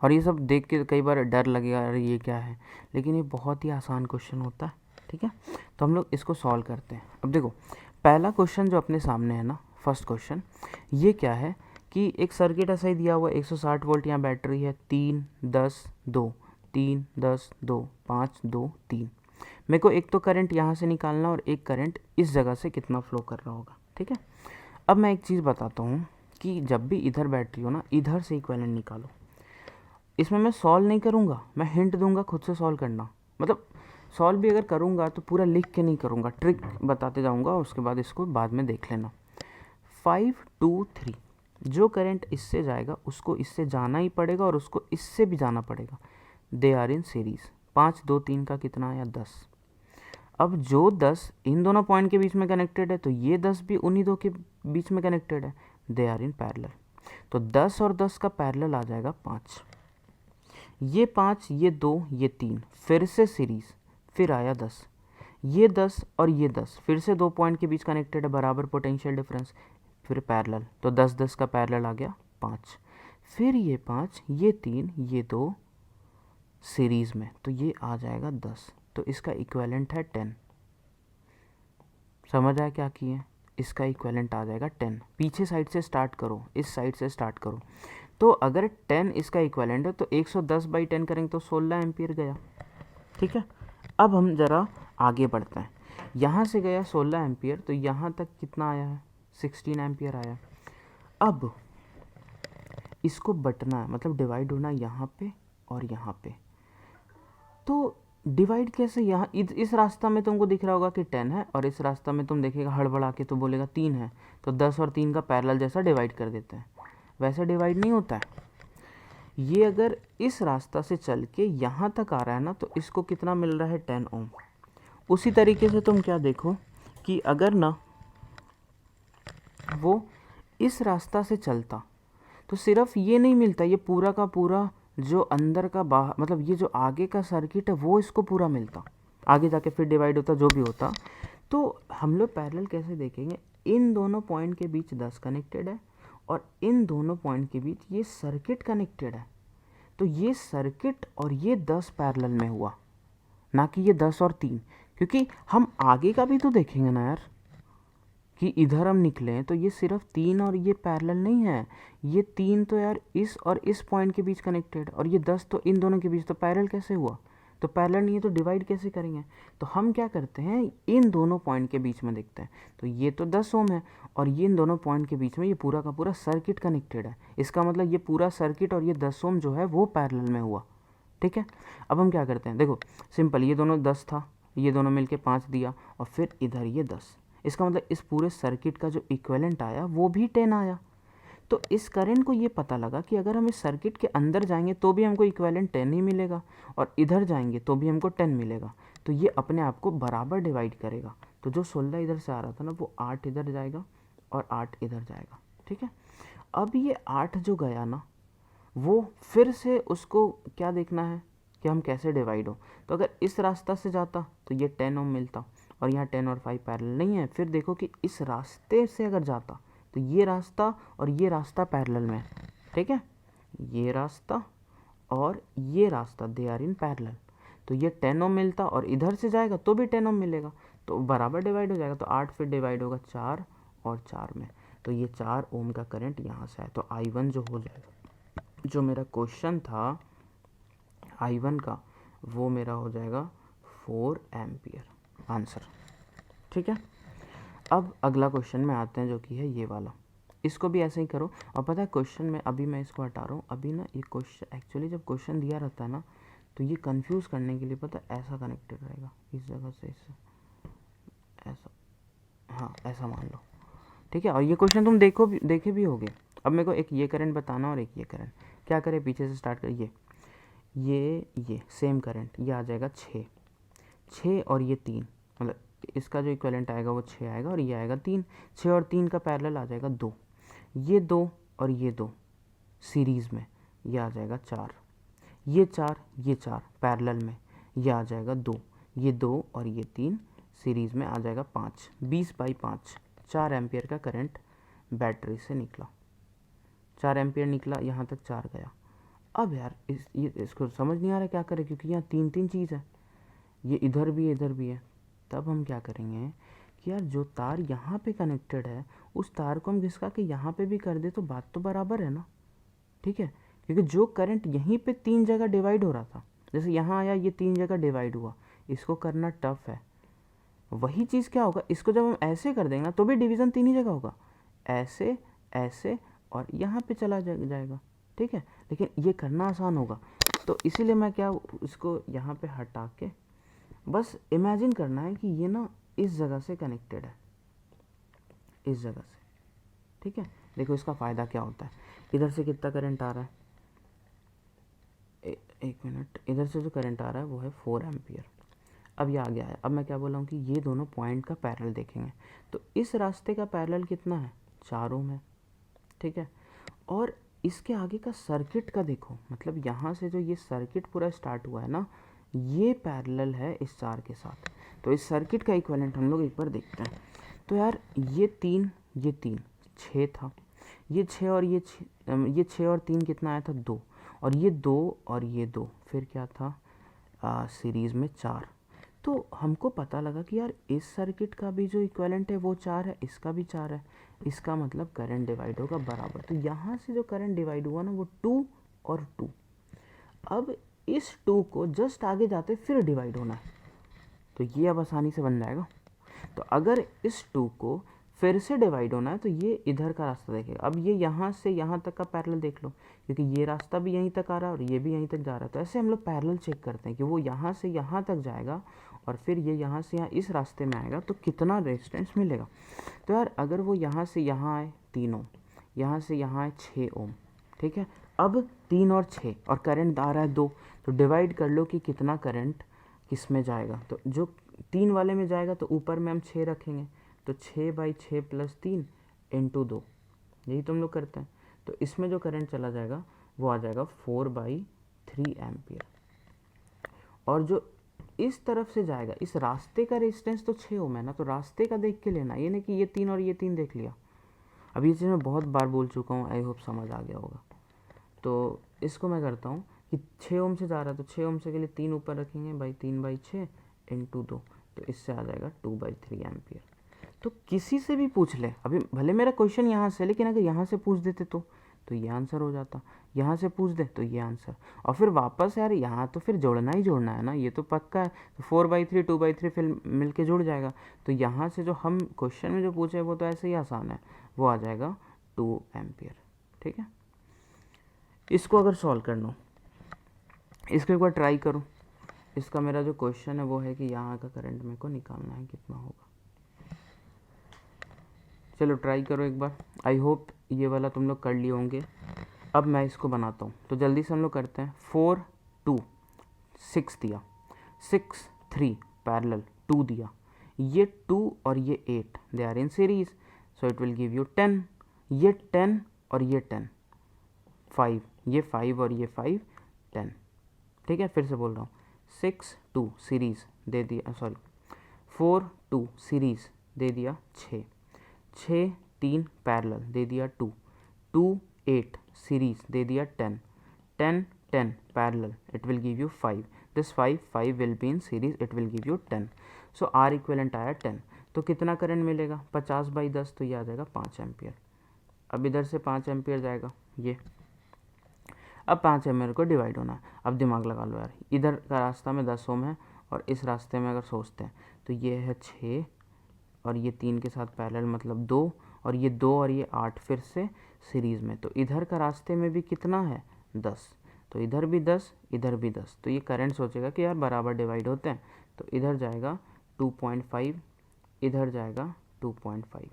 और ये सब देख के कई बार डर लगेगा अरे ये क्या है, लेकिन ये बहुत ही आसान क्वेश्चन होता है, ठीक है। तो हम लोग इसको सॉल्व करते हैं। अब देखो पहला क्वेश्चन जो अपने सामने है ना, फर्स्ट क्वेश्चन, ये क्या है कि एक सर्किट ऐसा ही दिया हुआ है, 160 वोल्ट यहाँ बैटरी है, 3 10 2, 3 10 2, 5 2 3। मेरे को एक तो करंट यहाँ से निकालना और एक करंट इस जगह से कितना फ्लो कर रहा होगा, ठीक है। अब मैं एक चीज़ बताता हूँ कि जब भी इधर बैटरी हो ना, इधर से इक्विवेलेंट निकालो। इसमें मैं सॉल्व नहीं करूँगा, मैं हिंट दूंगा, खुद से सॉल्व करना, मतलब सॉल्व भी अगर करूँगा तो पूरा लिख के नहीं करूँगा, ट्रिक बताते जाऊँगा, उसके बाद इसको बाद में देख लेना। 5 2 3, जो करंट इससे जाएगा उसको इससे जाना ही पड़ेगा और उसको इससे भी जाना पड़ेगा, दे आर इन सीरीज़। 5 2 3 का कितना आया 10। अब जो 10 इन दोनों पॉइंट के बीच में कनेक्टेड है, तो ये 10 भी उन्हीं दो के बीच में कनेक्टेड है, दे आर इन पैरेलल। तो 10 और 10 का पैरेलल आ जाएगा 5, ये 5 ये 2 ये 3, फिर से सीरीज, फिर आया 10, ये 10 और ये 10 फिर से 2 पॉइंट के बीच कनेक्टेड है, बराबर पोटेंशियल डिफरेंस, फिर पैरेलल, तो 10 10 का पैरेलल आ गया 5, फिर ये 5 ये 3 ये 2 सीरीज में, तो ये आ जाएगा 10, तो इसका इक्विवेलेंट है 10। समझ आया क्या किए, इसका इक्विवेलेंट आ जाएगा 10। पीछे साइड से स्टार्ट करो, इस साइड से स्टार्ट करो, तो अगर 10 इसका इक्विवेलेंट है तो 110/10 करेंगे तो 16 एम्पियर गया, ठीक है। अब हम ज़रा आगे बढ़ते हैं, यहाँ से गया 16 एम्पियर, तो यहाँ तक कितना आया है 16 एम्पियर आया। अब इसको बटना है, मतलब डिवाइड होना यहाँ पे और यहाँ पे, तो डिवाइड कैसे, यहाँ इस रास्ता में तुमको दिख रहा होगा कि 10 है, और इस रास्ता में तुम देखेगा हड़बड़ा के तो बोलेगा 3 है, तो 10 और 3 का पैरेलल जैसा डिवाइड कर देते हैं, वैसे डिवाइड नहीं होता है। ये अगर इस रास्ता से चल के यहाँ तक आ रहा है ना, तो इसको कितना मिल रहा है 10 ओम। उसी तरीके से तुम क्या देखो कि अगर ना वो इस रास्ता से चलता तो सिर्फ ये नहीं मिलता, ये पूरा का पूरा जो अंदर का बाहर, मतलब ये जो आगे का सर्किट है वो इसको पूरा मिलता, आगे जाके फिर डिवाइड होता जो भी होता। तो हम लोग पैरेलल कैसे देखेंगे, इन दोनों पॉइंट के बीच 10 कनेक्टेड है और इन दोनों पॉइंट के बीच ये सर्किट कनेक्टेड है, तो ये सर्किट और ये 10 पैरेलल में हुआ, ना कि ये 10 और 3, क्योंकि हम आगे का भी तो देखेंगे ना यार, कि इधर हम निकले तो ये सिर्फ 3 और ये पैरेलल नहीं है, ये 3 तो यार इस और इस पॉइंट के बीच कनेक्टेड, और ये 10 तो इन दोनों के बीच, तो पैरेलल कैसे हुआ, तो पैरेलल नहीं है तो डिवाइड कैसे करेंगे? तो हम क्या करते हैं, इन दोनों पॉइंट के बीच में देखते हैं। तो ये तो 10 ओम है और ये इन दोनों पॉइंट के बीच में ये पूरा का पूरा सर्किट कनेक्टेड है। इसका मतलब ये पूरा सर्किट और ये 10 ओम जो है वो पैरेलल में हुआ। ठीक है, अब हम क्या करते हैं, देखो सिंपल, ये दोनों 10 था, ये दोनों मिलके 5 दिया और फिर इधर ये 10। इसका मतलब इस पूरे सर्किट का जो इक्विवेलेंट आया वो भी 10 आया। तो इस करंट को ये पता लगा कि अगर हम इस सर्किट के अंदर जाएंगे तो भी हमको इक्विवेलेंट 10 ही मिलेगा और इधर जाएंगे तो भी हमको 10 मिलेगा। तो ये अपने आप को बराबर डिवाइड करेगा। तो जो 16 इधर से आ रहा था ना वो 8 इधर जाएगा और 8 इधर जाएगा। ठीक है, अब ये 8 जो गया ना वो फिर से उसको क्या देखना है कि हम कैसे डिवाइड हो। तो अगर इस रास्ता से जाता तो ये 10 ओम मिलता और यहाँ 10 और 5 पैरेलल नहीं है। फिर देखो कि इस रास्ते से अगर जाता तो ये रास्ता और ये रास्ता पैरेलल में है। ठीक है, ये रास्ता और ये रास्ता दे आर इन पैरेलल। तो ये 10 ओम मिलता और इधर से जाएगा तो भी 10 ओम मिलेगा, तो बराबर डिवाइड हो जाएगा। तो 8 फिर डिवाइड होगा 4 और 4 में, तो ये 4 ओम का करंट यहाँ से है। तो I1 जो हो जाएगा, जो मेरा क्वेश्चन था I1 का, वो मेरा हो जाएगा 4 एम्पियर आंसर। ठीक है, अब अगला क्वेश्चन में आते हैं जो कि है ये वाला। इसको भी ऐसे ही करो। और पता है क्वेश्चन में अभी मैं इसको हटा रहा हूँ। अभी ना ये क्वेश्चन एक्चुअली जब क्वेश्चन दिया रहता है ना तो ये कंफ्यूज करने के लिए पता है ऐसा कनेक्टेड रहेगा, इस जगह से इससे ऐसा, हाँ ऐसा मान लो। ठीक है, और ये क्वेश्चन तुम देखे भी होगे। अब मेरे को एक ये करंट बताना और एक ये करंट। क्या करें, पीछे से स्टार्ट करिए। ये सेम करंट, ये आ जाएगा 6 और ये 3, मतलब इसका जो इक्विवेलेंट आएगा वो 6 आएगा और ये आएगा 3। 6 और 3 का पैरेलल आ जाएगा 2। ये 2 और ये 2 सीरीज़ में, ये आ जाएगा 4। ये 4 पैरेलल में, ये आ जाएगा 2। ये 2 और ये 3 सीरीज़ में आ जाएगा 5। 20/5 4 एम्पियर का करंट बैटरी से निकला। 4 एम्पियर निकला, यहाँ तक 4 गया। अब यार इसको समझ नहीं आ रहा क्या करें, क्योंकि यहाँ 3 चीज़ है, ये इधर भी इधर भी है। तब हम क्या करेंगे कि यार जो तार यहाँ पे कनेक्टेड है उस तार को हम घिसका के यहाँ पे भी कर दे तो बात तो बराबर है ना। ठीक है, क्योंकि जो करंट यहीं पे 3 जगह डिवाइड हो रहा था, जैसे यहाँ आया ये 3 जगह डिवाइड हुआ, इसको करना टफ है। वही चीज़ क्या होगा, इसको जब हम ऐसे कर देंगे ना तो भी डिवीज़न 3 ही जगह होगा, ऐसे ऐसे और यहाँ पे चला जाएगा। ठीक है, लेकिन ये करना आसान होगा, तो इसीलिए मैं क्या इसको यहाँ पे हटा के बस इमेजिन करना है कि ये ना इस जगह से कनेक्टेड है, इस जगह से। ठीक है, देखो इसका फ़ायदा क्या होता है। इधर से कितना करंट आ रहा है, एक मिनट, इधर से जो करंट आ रहा है वो है 4 एम्पियर। अब ये आ गया है। अब मैं क्या बोल रहा हूँ कि ये दोनों पॉइंट का पैरेलल देखेंगे तो इस रास्ते का पैरेलल कितना है, 4 ओम है। ठीक है, और इसके आगे का सर्किट का देखो, मतलब यहाँ से जो ये सर्किट पूरा स्टार्ट हुआ है ना, ये पैरेलल है इस 4 के साथ। तो इस सर्किट का इक्विवेलेंट हम लोग एक बार देखते हैं। तो यार ये 3 6 था, ये 6 और ये 6 और 3 कितना आया था, 2, और ये 2 और ये 2 फिर क्या था सीरीज़ में 4। तो हमको पता लगा कि यार इस सर्किट का भी जो इक्विवेलेंट है वो 4 है, इसका भी 4 है। इसका मतलब करंट डिवाइड होगा बराबर। तो यहाँ से जो करंट डिवाइड हुआ ना वो 2 और 2। अब इस 2 को जस्ट आगे जाते फिर डिवाइड होना है, तो ये अब आसानी से बन जाएगा। तो अगर इस 2 को फिर से डिवाइड होना है तो ये इधर का रास्ता देखेगा। अब ये यहाँ से यहाँ तक का पैरेलल देख लो, क्योंकि ये रास्ता भी यहीं तक आ रहा है और ये भी यहीं तक जा रहा है। तो ऐसे हम लोग पैरेलल चेक करते हैं कि वो यहाँ से यहाँ तक जाएगा और फिर ये यहाँ से यहाँ इस रास्ते में आएगा तो कितना रेजिस्टेंस मिलेगा। तो यार अगर वो यहाँ से यहाँ आए 3 ओम, यहाँ से यहाँ आए 6 ओम। ठीक है, अब 3 और 6 और करंट आ रहा है 2, तो डिवाइड कर लो कि कितना करंट किस में जाएगा। तो जो 3 वाले में जाएगा तो ऊपर में हम 6 रखेंगे, तो 6/6 + 3 × 2, यही तो हम लोग करते हैं। तो इसमें जो करंट चला जाएगा वो आ जाएगा 4/3 एम्पियर। और जो इस तरफ से जाएगा, इस रास्ते का रेजिस्टेंस तो 6 ओम है ना, तो रास्ते का देख के लेना, ये नहीं कि ये 3 और ये 3 देख लिया। अब ये चीज़ मैं बहुत बार बोल चुका हूँ, आई होप समझ आ गया होगा। तो इसको मैं करता हूँ कि 6 ओम से जा रहा है तो 6 ओम से के लिए 3 ऊपर रखेंगे, 3/6 × 2, तो इससे आ जाएगा 2/3 एम्पियर। तो किसी से भी पूछ ले, अभी भले मेरा क्वेश्चन यहाँ से, लेकिन अगर यहाँ से पूछ देते तो तो ये आंसर हो जाता, यहाँ से पूछ दे तो ये आंसर। और फिर वापस यार यहाँ तो फिर जोड़ना ही जोड़ना है ना, ये तो पक्का है। तो 4/3 2/3 फिर मिल के जुड़ जाएगा। तो यहाँ से जो हम क्वेश्चन में जो पूछे वो तो ऐसे ही आसान है, वो आ जाएगा 2 एम्पियर। ठीक है, इसको अगर सॉल्व करना हो, इसको एक बार ट्राई करो। इसका मेरा जो क्वेश्चन है वो है कि यहाँ का करंट मेरे को निकालना है, कितना होगा। चलो ट्राई करो एक बार। आई होप ये वाला तुम लोग कर लिए होंगे। अब मैं इसको बनाता हूँ, तो जल्दी से हम लोग करते हैं। 4 2 6 दिया, 6 3 पैरेलल 2 दिया, ये 2 और ये 8 they are in series, so it will give you 10। ये 10 और ये 10, 5, ये 5 और ये 5 10। ठीक है, फिर से बोल रहा हूँ, 6 2 सीरीज दे दिया, सॉरी 4 2 सीरीज दे दिया 6, 6 3 पैरेलल दे दिया 2, 2 8 सीरीज दे दिया 10, 10 10 parallel it will give you 5, this 5 will be in series, it will give you 10। So R equivalent आया 10। तो कितना करंट मिलेगा, 50/10, तो ये आ जाएगा 5 एम्पियर। अब इधर से 5 एम्पियर जाएगा ये, अब 5 एम्पियर को डिवाइड होना है। अब दिमाग लगा लो यार, इधर का रास्ता में 10 ओम है और इस रास्ते में अगर सोचते हैं तो ये है 6 और ये 3 के साथ पैरेलल मतलब 2, और ये 2 और ये 8 फिर से सीरीज़ में। तो इधर का रास्ते में भी कितना है, 10, तो इधर भी 10 इधर भी 10। तो ये करंट सोचेगा कि यार बराबर डिवाइड होते हैं, तो इधर जाएगा 2.5, इधर जाएगा 2.5।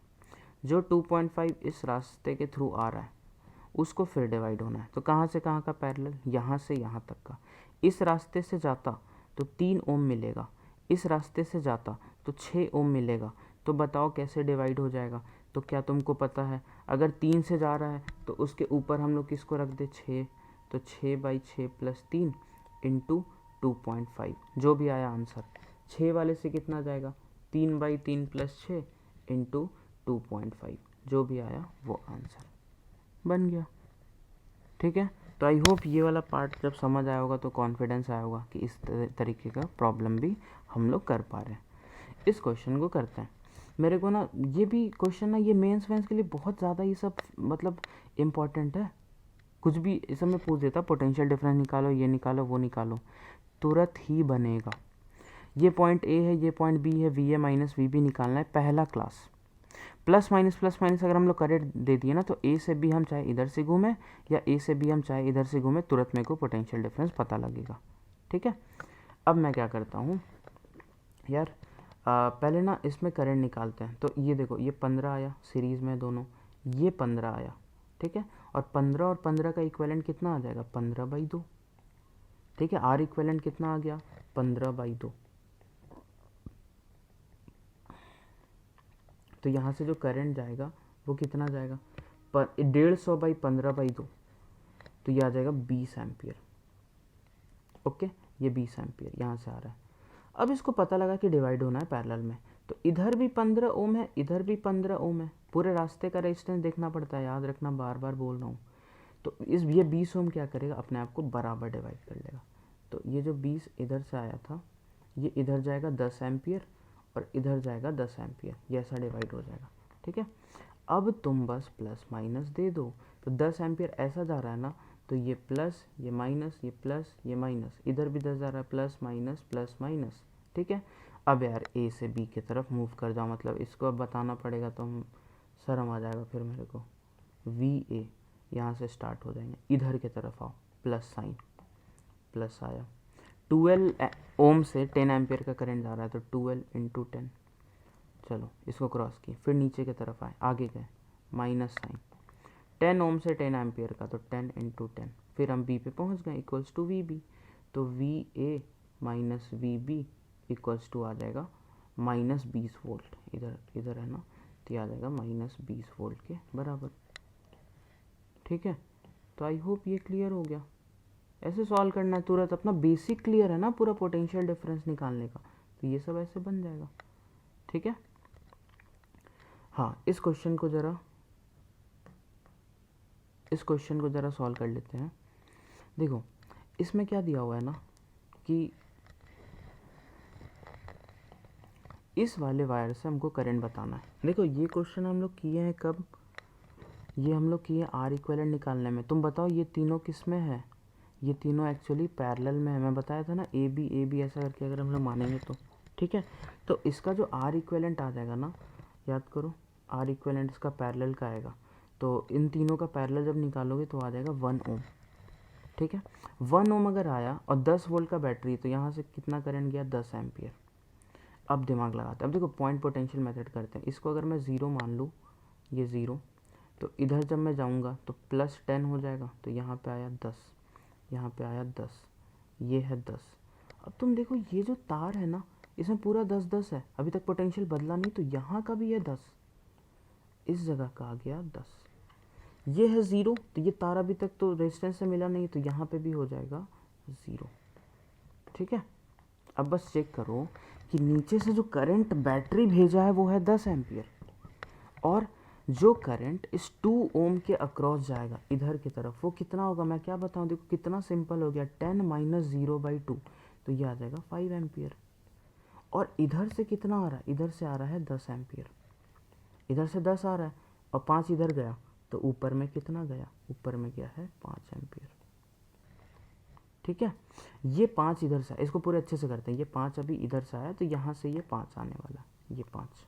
जो 2.5 इस रास्ते के थ्रू आ रहा है उसको फिर डिवाइड होना है। तो कहाँ से कहाँ का पैरेलल, यहाँ से यहाँ तक का। इस रास्ते से जाता तो 3 ओम मिलेगा, इस रास्ते से जाता तो 6 ओम मिलेगा। तो बताओ कैसे डिवाइड हो जाएगा। तो क्या तुमको पता है, अगर 3 से जा रहा है तो उसके ऊपर हम लोग किसको रख दे, 6, तो 6/6 + 3 इंटू 2.5, जो भी आया आंसर। 6 वाले से कितना जाएगा, 3/3 + 6 इंटू 2.5, जो भी आया वो आंसर बन गया। ठीक है, तो आई होप ये वाला पार्ट जब समझ आया होगा तो कॉन्फिडेंस आया होगा कि इस तरीके का प्रॉब्लम भी हम लोग कर पा रहे हैं। इस क्वेश्चन को करते हैं। मेरे को ना ये भी क्वेश्चन ना, ये मेंस वेंस के लिए बहुत ज़्यादा ये सब मतलब इम्पॉर्टेंट है। कुछ भी इस सब में पूछ देता, पोटेंशियल डिफरेंस निकालो, ये निकालो, वो निकालो, तुरंत ही बनेगा। ये पॉइंट ए है, ये पॉइंट बी है, V A minus V B निकालना है, पहला क्लास। प्लस माइनस अगर हम लोग करेक्ट दे दिए ना, तो ए से बी हम चाहे इधर से घूमें या ए से बी हम चाहे इधर से घूमें, तुरंत मेरे को पोटेंशियल डिफरेंस पता लगेगा। ठीक है, अब मैं क्या करता हूँ यार, पहले ना इसमें करंट निकालते हैं। तो ये देखो, ये 15 आया सीरीज़ में दोनों, ये 15 आया। ठीक है, और 15 और 15 का इक्विवेलेंट कितना आ जाएगा, 15/2। ठीक है, आर इक्विवेलेंट कितना आ गया, 15/2। तो यहाँ से जो करंट जाएगा वो कितना जाएगा, पर 150/15/2, तो ये आ जाएगा 20 एम्पियर। ओके, ये 20 एम्पियर यहाँ से आ रहा है। अब इसको पता लगा कि डिवाइड होना है पैरेलल में, तो इधर भी 15 ओम है, इधर भी 15 ओम है। पूरे रास्ते का रेजिस्टेंस देखना पड़ता है, याद रखना, बार बार बोल रहा हूँ। तो इस ये 20 ओम क्या करेगा, अपने आप को बराबर डिवाइड कर लेगा। तो ये जो 20 इधर से आया था, ये इधर जाएगा 10 एम्पियर और इधर जाएगा 10 एम्पियर, ये ऐसा डिवाइड हो जाएगा। ठीक है, अब तुम बस प्लस माइनस दे दो। तो 10 एम्पियर ऐसा जा रहा है ना, तो ये प्लस, ये माइनस, ये प्लस, ये माइनस, इधर भी 10 जा रहा है, प्लस माइनस। ठीक है, अब यार ए से बी की तरफ मूव कर जाओ, मतलब इसको अब बताना पड़ेगा तो हम शर्म आ जाएगा फिर मेरे को। वी ए यहाँ से स्टार्ट हो जाएंगे, इधर की तरफ आओ, प्लस साइन, प्लस आया। 12 ओम से 10 एम्पियर का करंट जा रहा है, तो 12 × 10, चलो इसको क्रॉस की, फिर नीचे की तरफ आए, आगे गए, माइनस साइन। 10 ओम से 10 एम्पियर का, तो 10 × 10, फिर हम बी पे पहुंच गए, इक्वल्स टू वी बी। तो V A minus V B equals to आ जाएगा -20 वोल्ट। इधर है ना, तो ये आ जाएगा -20 वोल्ट के बराबर। ठीक है, तो आई होप ये क्लियर हो गया। ऐसे सॉल्व करना है तुरंत, अपना बेसिक क्लियर है ना पूरा पोटेंशियल डिफरेंस निकालने का, तो ये सब ऐसे बन जाएगा। ठीक है, हाँ, इस क्वेश्चन को ज़रा सॉल्व कर लेते हैं। देखो इसमें क्या दिया हुआ है ना, कि इस वाले वायर से हमको करंट बताना है। देखो ये क्वेश्चन हम लोग किए हैं कब, ये हम लोग किए आर इक्विवेलेंट निकालने में। तुम बताओ ये तीनों किस में है? ये तीनों एक्चुअली पैरेलल में है। मैं बताया था ना ए बी ऐसा करके अगर हम लोग मानेंगे तो, ठीक है। तो इसका जो आर इक्विवेलेंट आ जाएगा ना, याद करो आर इक्विवेलेंट इसका पैरेलल का आएगा। तो इन तीनों का पैरेलल जब निकालोगे तो आ जाएगा 1 ओम, ठीक है। 1 ओम अगर आया और 10 वोल्ट का बैटरी, तो यहाँ से कितना करंट गया? 10 एम्पियर। अब दिमाग लगाते हैं। अब देखो पॉइंट पोटेंशियल मेथड करते हैं। इसको अगर मैं ज़ीरो मान लूँ, ये ज़ीरो, तो इधर जब मैं जाऊँगा तो +10 हो जाएगा। तो यहाँ पे आया 10, यहाँ पे आया 10, ये है 10। अब तुम देखो ये जो तार है ना, इसमें पूरा 10-10 है, अभी तक पोटेंशियल बदला नहीं। तो यहाँ का भी है 10, इस जगह का आ गया 10। ये है 0, तो ये तार अभी तक तो रेजिस्टेंस से मिला नहीं, तो यहाँ पे भी हो जाएगा 0, ठीक है। अब बस चेक करो कि नीचे से जो करंट बैटरी भेजा है वो है 10 एम्पियर, और जो करंट इस 2 ओम के अक्रॉस जाएगा इधर की तरफ, वो कितना होगा? मैं क्या बताऊं, देखो कितना सिंपल हो गया। 10 - 0/2, तो ये आ जाएगा 5 एम्पियर। और इधर से कितना आ रहा है? इधर से आ रहा है 10 एम्पियर। इधर से 10 आ रहा है और 5 इधर गया, तो ऊपर में कितना गया? ऊपर में गया है 5 एम्पियर, ठीक है। ये 5 इधर से, इसको पूरे अच्छे से करते हैं। ये 5 अभी इधर से आया, तो यहाँ से ये 5 आने वाला, ये 5।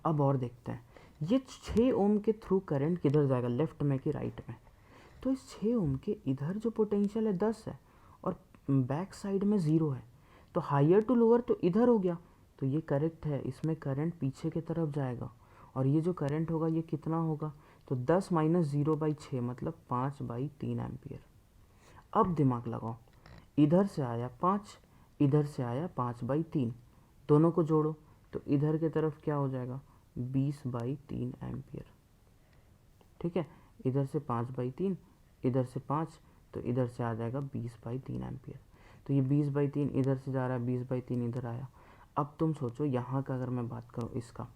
अब और देखते हैं, ये 6 ओम के थ्रू करंट किधर जाएगा, लेफ्ट में कि राइट में? तो इस 6 ओम के इधर जो पोटेंशियल है 10 है, और बैक साइड में 0 है, तो हायर टू लोअर तो इधर हो गया। तो ये करेक्ट है, इसमें करंट पीछे की तरफ जाएगा, और ये जो करंट होगा ये कितना होगा? तो 10 - 0/6 मतलब 5/3 एम्पियर। अब दिमाग लगाओ, इधर से आया 5, इधर से आया 5/3, दोनों को जोड़ो तो इधर की तरफ क्या हो जाएगा? 20/3 एम्पियर, ठीक है। इधर से 5/3, इधर से 5, तो इधर से आ जाएगा 20/3 एम्पियर। तो ये 20/3 इधर से जा रहा है, 20/3 इधर आया। अब तुम सोचो यहाँ का अगर मैं बात करूँ इसका,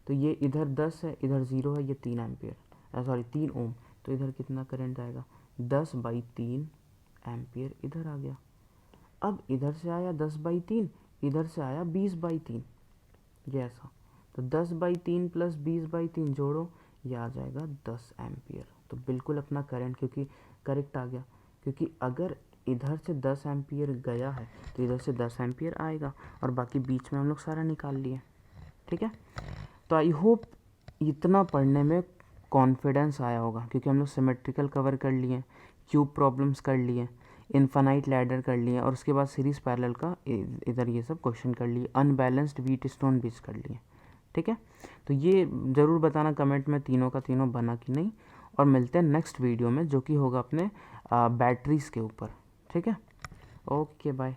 तो ये इधर 10 है, इधर 0 है, ये 3 एम्पियर, सॉरी 3 ओम, तो इधर कितना करंट आएगा? 10/3 एम्पियर इधर आ गया। अब इधर से आया 10/3, इधर से आया 20/3, ये ऐसा। तो 10/3 + 20/3 जोड़ो, ये आ जाएगा 10 एम्पियर। तो बिल्कुल अपना करंट क्योंकि करेक्ट आ गया, क्योंकि अगर इधर से 10 एम्पियर गया है तो इधर से 10 एम्पियर आएगा, और बाकी बीच में हम लोग सारा निकाल लिए, ठीक है। तो आई होप इतना पढ़ने में कॉन्फिडेंस आया होगा, क्योंकि हम लोग सिमेट्रिकल कवर कर लिए, क्यूब प्रॉब्लम्स कर लिए, इनफाइनाइट लैडर कर लिए, और उसके बाद सीरीज पैरेलल का इधर ये सब क्वेश्चन कर लिए, अनबैलेंस्ड व्हीट स्टोन बीज कर लिए, ठीक है। तो ये ज़रूर बताना कमेंट में तीनों का तीनों बना कि नहीं, और मिलते हैं नेक्स्ट वीडियो में जो कि होगा अपने बैटरीज़ के ऊपर, ठीक है। Okay bye.